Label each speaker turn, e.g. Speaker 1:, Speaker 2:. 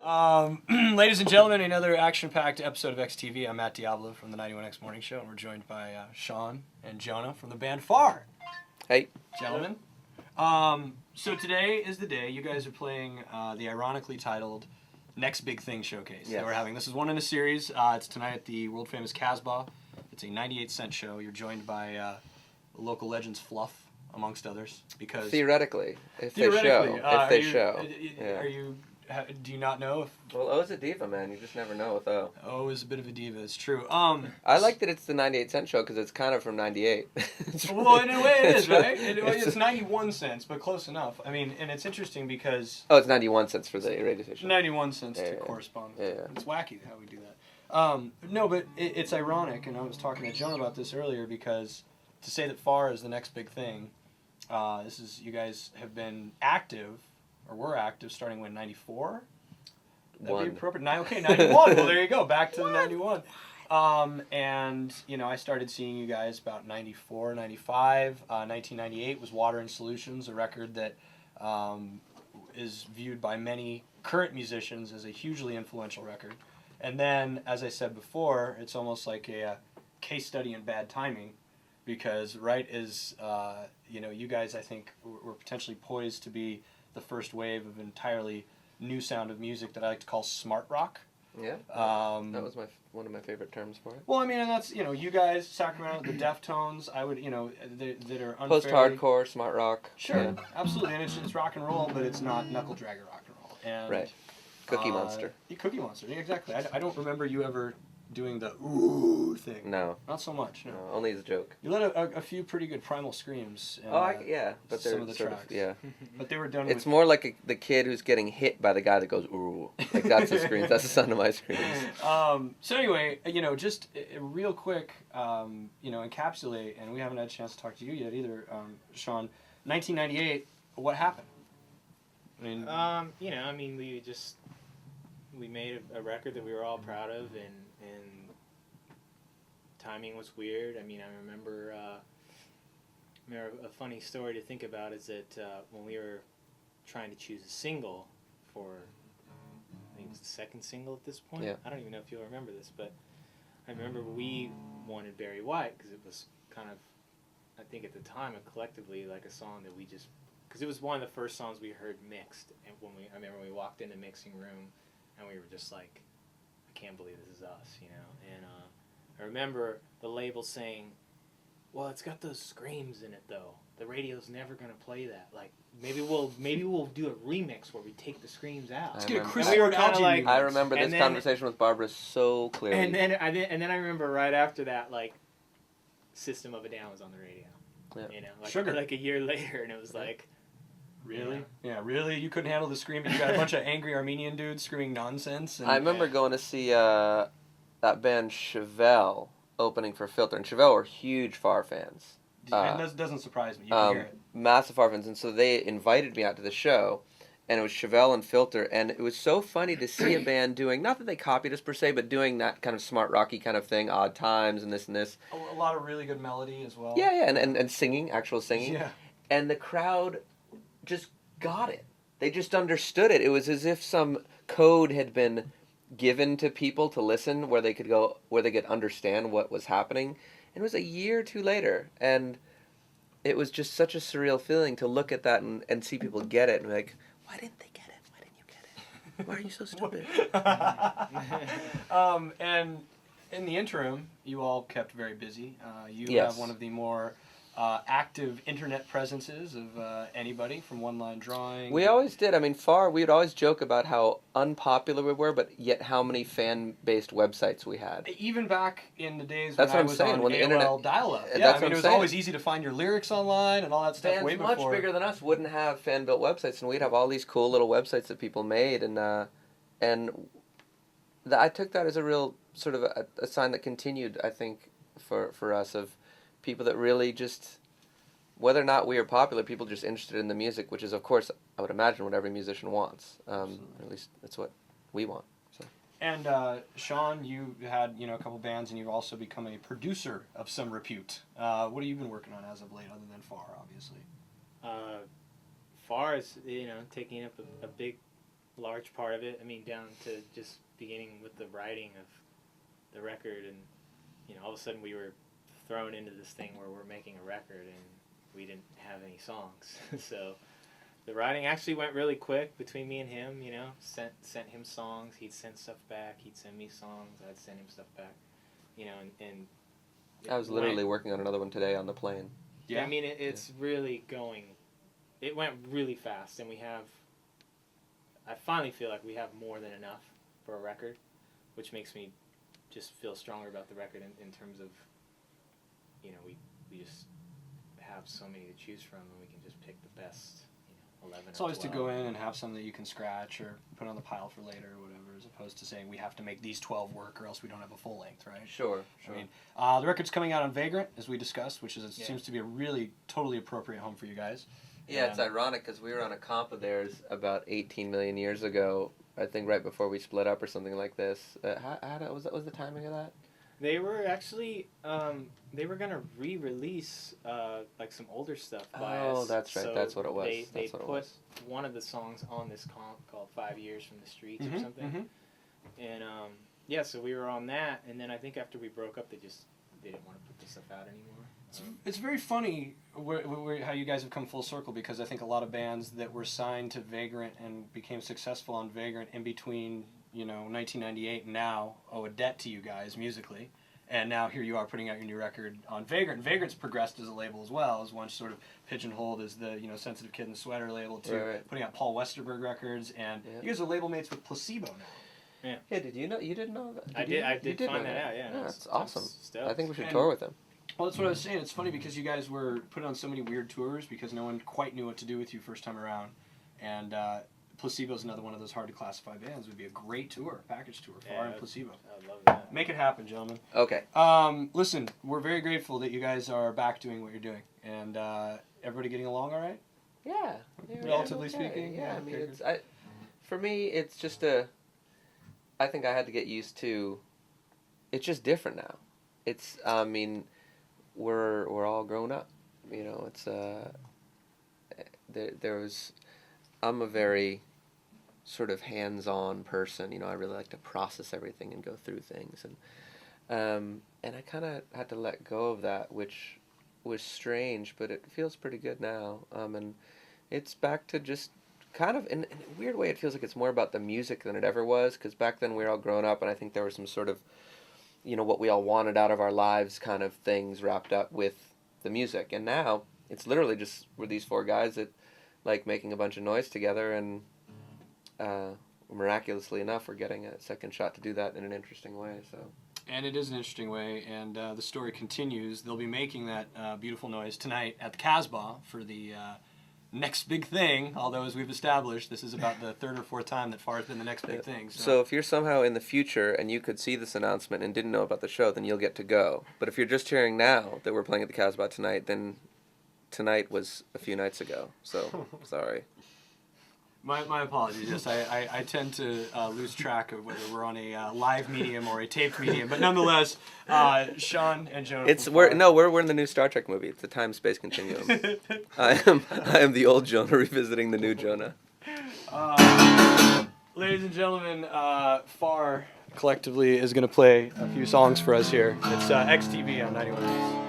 Speaker 1: Ladies and gentlemen, another action-packed episode of XTV. I'm Mat Diablo from the 91X Morning Show, and we're joined by Sean and Jonah from the band Far.
Speaker 2: Hey.
Speaker 1: Gentlemen. So today is the day you guys are playing the ironically titled Next Big Thing Showcase that we're having. This is one in a series. It's tonight at the world-famous Casbah. It's a 98-cent show. You're joined by local legends Fluff, amongst others. Because
Speaker 2: theoretically, if they show.
Speaker 1: Do you not know if...
Speaker 2: Well, O's a diva, man. You just never know with O.
Speaker 1: O is a bit of a diva, it's true.
Speaker 2: I like that it's the 98-cent show because it's kind of from 98.
Speaker 1: Well, in a way it is, right? It's 91 cents, but close enough. I mean, and it's interesting because...
Speaker 2: Oh, it's 91 cents for the radio station.
Speaker 1: 91 cents to correspond.
Speaker 2: Yeah.
Speaker 1: It's wacky how we do that. No, but it's ironic, and I was talking to Jonah about this earlier, because to say that Far is the next big thing, you guys have been active, or were active, starting when, 94? That'd be appropriate. 91. Well, there you go. Back to the 91. And, you know, I started seeing you guys about 94, 95. 1998 was Water and Solutions, a record that is viewed by many current musicians as a hugely influential record. And then, as I said before, it's almost like a case study in bad timing, because right as, you guys, I think, were potentially poised to be the first wave of entirely new sound of music that I like to call smart rock.
Speaker 2: Yeah, that was one of my favorite terms for it.
Speaker 1: Well, I mean, and that's, you guys, Sacramento, the Deftones, I would, that are unfairly...
Speaker 2: Post-hardcore, smart rock.
Speaker 1: Sure, absolutely, and it's rock and roll, but it's not knuckle-dragger rock and roll. And,
Speaker 2: right. Cookie Monster.
Speaker 1: Cookie Monster, yeah, exactly. I don't remember you ever doing the ooh thing.
Speaker 2: No.
Speaker 1: Not so much. No,
Speaker 2: only as a joke.
Speaker 1: You let a few pretty good primal screams in
Speaker 2: but
Speaker 1: some of the tracks. But they were done
Speaker 2: It's more like the kid who's getting hit by the guy that goes, ooh. Like, that's the screams. That's the sound of my screams.
Speaker 1: So anyway, just real quick, encapsulate, and we haven't had a chance to talk to you yet either, Sean. 1998, what happened?
Speaker 3: I mean, we made a record that we were all proud of, and timing was weird. I mean, I remember a funny story to think about is that when we were trying to choose a single for, I think it was the second single at this point.
Speaker 2: Yeah.
Speaker 3: I don't even know if you'll remember this, but I remember we wanted Barry White because it was kind of, I think at the time, collectively like a song that we just, because it was one of the first songs we heard mixed, and I remember we walked in the mixing room, and we were just like, I can't believe this is us, and I remember the label saying, well, it's got those screams in it though. The radio's never gonna play that. Like, maybe we'll do a remix where we take the screams out.
Speaker 1: Let's get a Chris
Speaker 3: Ford algae remix.
Speaker 2: I remember this conversation with Barbara so clearly.
Speaker 3: And then I remember right after that, like, System of a Down was on the radio.
Speaker 2: Yeah.
Speaker 1: Sugar.
Speaker 3: Like a year later, and it was like,
Speaker 1: really? Yeah, really? You couldn't handle the screaming? You got a bunch of angry Armenian dudes screaming nonsense? And...
Speaker 2: I remember going to see that band Chevelle opening for Filter, and Chevelle were huge Far fans.
Speaker 1: It doesn't surprise me. You can hear it.
Speaker 2: Massive Far fans, and so they invited me out to the show, and it was Chevelle and Filter, and it was so funny to see a band doing, not that they copied us per se, but doing that kind of smart rocky kind of thing, Odd Times and this and this.
Speaker 1: A lot of really good melody as well.
Speaker 2: Yeah, and singing, actual singing.
Speaker 1: Yeah.
Speaker 2: And the crowd just got it. They just understood it. It was as if some code had been given to people to listen, where they could understand what was happening. And it was a year or two later, and it was just such a surreal feeling to look at that and see people get it, and be like, why didn't they get it? Why didn't you get it? Why are you so stupid?
Speaker 1: And in the interim, you all kept very busy. You
Speaker 2: Yes.
Speaker 1: have one of the more active internet presences of anybody, from One Line Drawing.
Speaker 2: We always did. I mean, we would always joke about how unpopular we were, but yet how many fan-based websites we had.
Speaker 1: Even back in the days
Speaker 2: That's
Speaker 1: when I
Speaker 2: what
Speaker 1: was
Speaker 2: I'm saying,
Speaker 1: on
Speaker 2: when the
Speaker 1: AOL
Speaker 2: internet-
Speaker 1: dial-up.
Speaker 2: That's
Speaker 1: Yeah,
Speaker 2: what
Speaker 1: I mean,
Speaker 2: I'm
Speaker 1: it was
Speaker 2: saying.
Speaker 1: always easy to find your lyrics online and all that stuff
Speaker 2: Fans
Speaker 1: way
Speaker 2: much
Speaker 1: before.
Speaker 2: bigger than us wouldn't have fan-built websites, and we'd have all these cool little websites that people made, and I took that as a real sort of a sign that continued, I think, for us, of people that really just, whether or not we are popular, people just interested in the music, which is, of course, I would imagine what every musician wants. At least that's what we want. So.
Speaker 1: And Sean, you had a couple bands, and you've also become a producer of some repute. What have you been working on as of late, other than Far, obviously?
Speaker 3: Far is taking up a big large part of it. I mean, down to just beginning with the writing of the record, and all of a sudden we were thrown into this thing where we're making a record and we didn't have any songs. So the writing actually went really quick between me and him. Sent him songs, he'd send stuff back, he'd send me songs, I'd send him stuff back. And
Speaker 2: I was literally working on another one today on the plane.
Speaker 3: Yeah, I mean it's really going. It went really fast, and I finally feel like we have more than enough for a record, which makes me just feel stronger about the record in terms of, we just have so many to choose from, and we can just pick the best, 11
Speaker 1: It's
Speaker 3: or
Speaker 1: always
Speaker 3: 12.
Speaker 1: to go in and have some that you can scratch or put on the pile for later or whatever, as opposed to saying we have to make these 12 work or else we don't have a full length, right?
Speaker 2: Sure.
Speaker 1: I mean, the record's coming out on Vagrant, as we discussed, which seems to be a really totally appropriate home for you guys.
Speaker 2: Yeah, it's ironic because we were on a comp of theirs about 18 million years ago. I think right before we split up or something like this. How was the timing of that?
Speaker 3: They were actually they were gonna re-release like some older stuff by us.
Speaker 2: Oh, that's right.
Speaker 3: So
Speaker 2: that's what it was.
Speaker 3: They put one of the songs on this comp called 5 Years from the Streets or something. And so we were on that, and then I think after we broke up, they didn't want to put this stuff out anymore.
Speaker 1: It's very funny how you guys have come full circle, because I think a lot of bands that were signed to Vagrant and became successful on Vagrant in between 1998 and now owe a debt to you guys musically. And now here you are putting out your new record on Vagrant. Vagrant's progressed as a label as well, as once sort of pigeonholed as the Sensitive Kid in the Sweater label to putting out Paul Westerberg records, and you guys are label mates with Placebo now.
Speaker 2: Yeah. Did you know? You didn't know that?
Speaker 3: I did find that out. Yeah.
Speaker 2: That's awesome.
Speaker 3: Stoked.
Speaker 2: I think we should tour with them.
Speaker 1: Well, that's what I was saying. It's funny because you guys were put on so many weird tours because no one quite knew what to do with you first time around, and Placebo's another one of those hard to classify bands. It would be a great tour, package tour, Far and Placebo.
Speaker 3: I'd love that.
Speaker 1: Make it happen, gentlemen.
Speaker 2: Okay.
Speaker 1: Listen, we're very grateful that you guys are back doing what you're doing, and everybody getting along all right?
Speaker 2: Yeah.
Speaker 1: Relatively speaking?
Speaker 2: Yeah, I mean, for me, it's just I think I had to get used to, it's just different now. It's, I mean, we're all grown up, it's, I'm a very sort of hands-on person, I really like to process everything and go through things, and I kind of had to let go of that, which was strange, but it feels pretty good now, and it's back to just kind of, in a weird way, it feels like it's more about the music than it ever was, because back then we were all grown up, and I think there was some sort of, what we all wanted out of our lives kind of things wrapped up with the music, and now it's literally just, we're these four guys that like making a bunch of noise together, and miraculously enough, we're getting a second shot to do that in an interesting way, so.
Speaker 1: And it is an interesting way, and the story continues. They'll be making that beautiful noise tonight at the Casbah for the next big thing, although as we've established, this is about the third or fourth time that Far's been the next big thing.
Speaker 2: So if you're somehow in the future and you could see this announcement and didn't know about the show, then you'll get to go. But if you're just hearing now that we're playing at the Casbah tonight, then tonight was a few nights ago, so sorry.
Speaker 1: My apologies. Yes, I tend to lose track of whether we're on a live medium or a taped medium, but nonetheless, Sean and Jonah.
Speaker 2: We're in the new Star Trek movie. It's the time-space continuum. I am the old Jonah revisiting the new Jonah.
Speaker 1: Ladies and gentlemen, Far collectively is going to play a few songs for us here. It's XTV on 91.